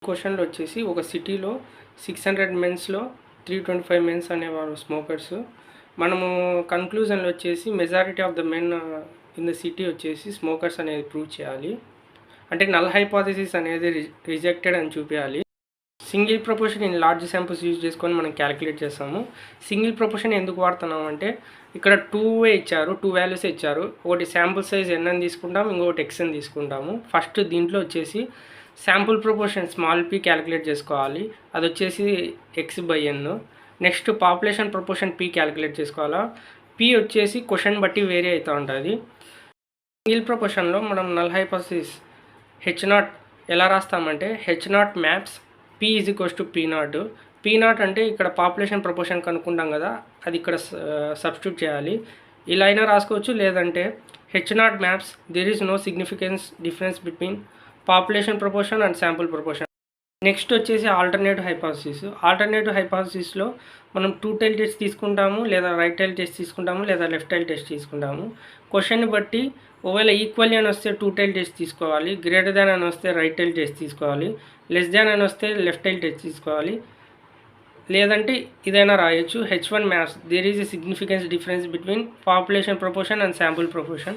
క్వశ్చన్లో వచ్చేసి ఒక సిటీలో 600 మెన్స్లో 325 మెన్స్ అనేవారు స్మోకర్స్. మనము కన్క్లూజన్లో వచ్చేసి majority of the men in the city వచ్చేసి స్మోకర్స్ అనేది ప్రూవ్ చేయాలి. అంటే నల్ హైపోథెసిస్ అనేది రిజెక్టెడ్ అని చూపించాలి. Single proportion in large samples use చేసుకొని మనం క్యాలిక్యులేట్ చేస్తాము. సింగిల్ ప్రపోర్షన్ ఎందుకు వాడుతున్నాం అంటే ఇక్కడ 2 ఇచ్చారు, 2 వాల్యూస్ ఇచ్చారు. ఒకటి శాంపుల్ సైజ్ n అని తీసుకుంటాము, ఇంకొకటి x అని తీసుకుంటాము. ఫస్ట్ దీంట్లో వచ్చేసి sample proportion small p calculate చేసుకోవాలి, అది వచ్చేసి x/n. Next population proportion p calculate చేసుకోవాలా, p వచ్చేసి క్వశ్చన్ బట్టి వేరీ అవుతూ ఉంటుంది. సింగిల్ ప్రపోర్షన్లో మనం నల్ హైపోథెసిస్ h0 ఎలా రాస్తామంటే h0 maps p = p0. p0 అంటే ఇక్కడ పాపులేషన్ ప్రపోర్షన్ కనుక్కుంటాం కదా, అది ఇక్కడ సబ్స్టిట్యూట్ చేయాలి. ఇలా అయినా రాసుకోవచ్చు, లేదంటే h0 maps there is no significance difference between population proportion and sample proportion. Next వచ్చేసి ఆల్టర్నేటివ్ హైపోథెసిస్. ఆల్టర్నేటివ్ హైపోథెసిస్లో మనం 2 టైల్ టెస్ట్ తీసుకుంటాము, లేదా రైట్ టైల్ టెస్ట్ తీసుకుంటాము, లేదా లెఫ్ట్ టైల్ టెస్ట్ తీసుకుంటాము. క్వశ్చన్ని బట్టి ఒకవేళ ఈక్వల్లీ అని వస్తే 2 టైల్ టెస్ట్ తీసుకోవాలి, గ్రేటర్ దాన్ అని వస్తే రైట్ టైల్ టెస్ట్ తీసుకోవాలి, లెస్ దాన్ అని వస్తే లెఫ్ట్ టైల్ టెస్ట్ తీసుకోవాలి. లేదంటే ఇదైనా రాయొచ్చు, h1 maps there is a significance difference between population proportion and sample proportion.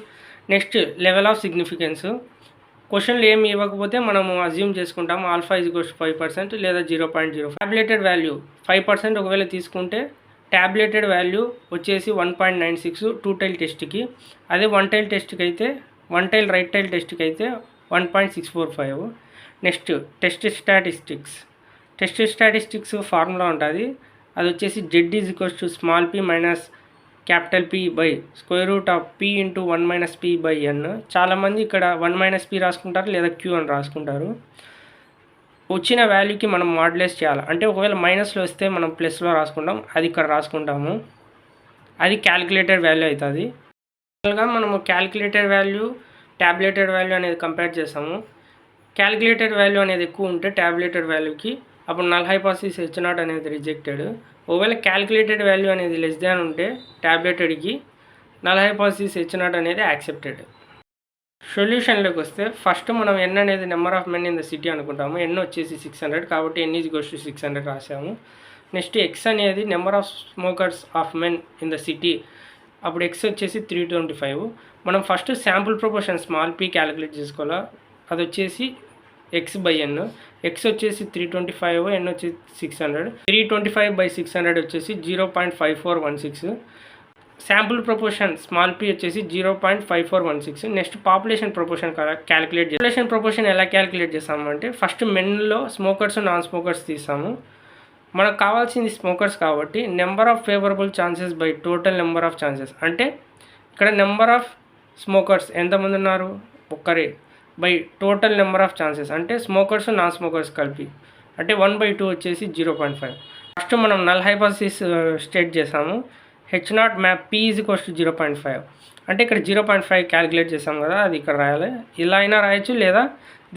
Next level of significance. క్వశ్చన్లు ఏమి ఇవ్వకపోతే మనము అజ్యూమ్ చేసుకుంటాము ఆల్ఫా = 5% లేదా 0.05. ట్యాబ్లెటెడ్ వాల్యూ 5% ఒకవేళ తీసుకుంటే ట్యాబ్లెటెడ్ వాల్యూ వచ్చేసి 1.96 2 టైల్ టెస్ట్కి. అదే 1 టైల్ టెస్ట్కి అయితే 1 టైల్ రైట్ టైల్ టెస్ట్కి అయితే 1.645. నెక్స్ట్ టెస్ట్ స్టాటిస్టిక్స్ ఫార్ములా ఉంటుంది, అది వచ్చేసి z = small p minus capital P by p × 1 - p/n. చాలామంది ఇక్కడ 1 - p రాసుకుంటారు, లేదా q అని రాసుకుంటారు. వచ్చిన వాల్యూకి మనం మాడ్యులేట్ చేయాలి, అంటే ఒకవేళ మైనస్లో వస్తే మనం ప్లస్లో రాసుకుంటాం, అది ఇక్కడ రాసుకుంటాము, అది క్యాలిక్యులేటెడ్ వాల్యూ అవుతుంది. జనరల్గా మనము క్యాలిక్యులేటెడ్ వాల్యూ ట్యాబ్లెటెడ్ వాల్యూ అనేది కంపేర్ చేస్తాము. క్యాలిక్యులేటెడ్ వాల్యూ అనేది ఎక్కువ ఉంటే ట్యాబ్లెటెడ్ వాల్యూకి అప్పుడు నల్ హైపోథెసిస్ h0 అనేది రిజెక్టెడ్. ఒకవేళ క్యాలిక్యులేటెడ్ వాల్యూ అనేది లెస్ దాన్ ఉంటే ట్యాబ్లెటెడ్కి నల్ హైపోథెసిస్ h0 అనేది యాక్సెప్టెడ్. సొల్యూషన్లోకి వస్తే ఫస్ట్ మనం n అనేది number of men in the city అనుకుంటాము. n వచ్చేసి 600 కాబట్టి n = 600 రాసాము. నెక్స్ట్ x అనేది number of smokers of men in the city, అప్పుడు x వచ్చేసి 325. మనం first sample proportion small p calculate చేసుకోవాలా, అది వచ్చేసి x/n. x వచ్చేసి 325, n వచ్చేసి 600. 325/600 వచ్చేసి 0.5416. శాంపుల్ ప్రపోర్షన్ స్మాల్ p వచ్చేసి 0.5416. నెక్స్ట్ పాపులేషన్ ప్రపోర్షన్ క్యాలిక్యులేట్ చేస్తాం. పాపులేషన్ ప్రపోర్షన్ ఎలా క్యాలిక్యులేట్ చేస్తామంటే ఫస్ట్ మెన్లో స్మోకర్స్ నాన్ స్మోకర్స్ తీస్తాము. మనకు కావాల్సింది స్మోకర్స్ కాబట్టి number of favourable chances by total number of chances. అంటే ఇక్కడ నెంబర్ ఆఫ్ స్మోకర్స్ ఎంతమంది ఉన్నారు, ఒక్కరే, by total number of chances అంటే స్మోకర్స్ నాన్ స్మోకర్స్ కలిపి, అంటే 1/2 వచ్చేసి 0.5. ఫస్ట్ మనం నల్ హైపోథెసిస్ స్టేట్ చేసాము, h0 మ్యాప్ p = 0.5. అంటే ఇక్కడ 0.5 క్యాలిక్యులేట్ చేసాం కదా, అది ఇక్కడ రాయాలి. ఇలా అయినా రాయొచ్చు, లేదా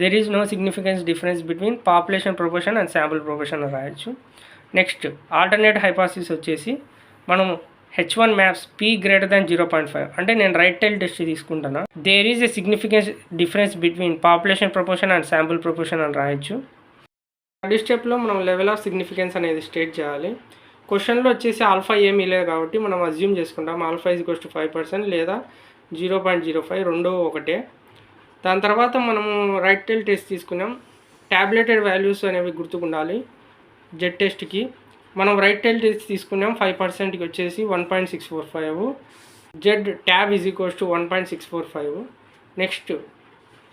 there is no significance difference between population proportion and sample proportion రాయొచ్చు. నెక్స్ట్ ఆల్టర్నేట్ హైపోథెసిస్ వచ్చేసి మనము h1 మ్యాప్స్ p > 0.5. అంటే నేను రైట్ టైల్ టెస్ట్ తీసుకుంటాను, there is a significance difference between population proportion and sample proportion అని రాయొచ్చు. Third స్టెప్లో మనం లెవెల్ ఆఫ్ సిగ్నిఫికెన్స్ అనేది స్టేట్ చేయాలి. క్వశ్చన్లో వచ్చేసి ఆల్ఫా ఏమీ లేదు కాబట్టి మనం అజ్యూమ్ చేసుకుంటాం ఆల్ఫా = 5% లేదా 0.05, రెండో ఒకటే. దాని తర్వాత మనము రైట్ టైల్ టెస్ట్ తీసుకున్నాం, ట్యాబ్లెటెడ్ వాల్యూస్ అనేవి గుర్తుకుండాలి. జెడ్ టెస్ట్కి మనం రైట్ టైల్ టెస్ట్ తీసుకున్నాం, 5%కి వచ్చేసి 1.645. Z tab = 1.645. నెక్స్ట్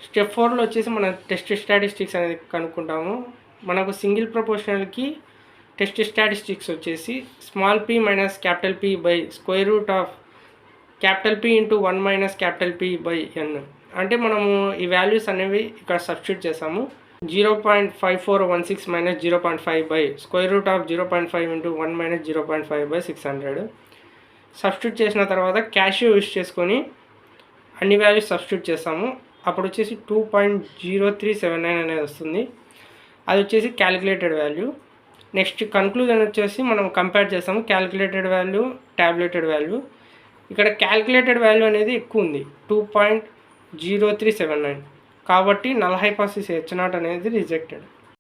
స్టెప్ 4లో వచ్చేసి మనం టెస్ట్ స్టాటిస్టిక్స్ అనేది కనుక్కుంటాము. మనకు సింగిల్ ప్రపోర్షనల్కి టెస్ట్ స్టాటిస్టిక్స్ వచ్చేసి small p minus capital P by capital P × 1 - p/n. అంటే మనము ఈ వాల్యూస్ అనేవి ఇక్కడ సబ్స్టిట్యూట్ చేసాము. 0.5416 - 0.5 బై √0.5 × 1 - 0.5/600. సబ్స్టిట్యూట్ చేసిన తర్వాత క్యాషియో యూస్ చేసుకొని అన్ని వాల్యూస్ సబ్స్టిట్యూట్ చేస్తాము. అప్పుడు వచ్చేసి 2.0379 అనేది వస్తుంది, అది వచ్చేసి క్యాలిక్యులేటెడ్ వాల్యూ. నెక్స్ట్ కన్క్లూజన్ వచ్చేసి మనం కంపేర్ చేస్తాము క్యాలిక్యులేటెడ్ వాల్యూ ట్యాబ్లెటెడ్ వాల్యూ. ఇక్కడ క్యాలిక్యులేటెడ్ వాల్యూ అనేది ఎక్కువ ఉంది, 2.0379. కాబట్టి నల్ హైపోథెసిస్ h0 అనేది రిజెక్టెడ్.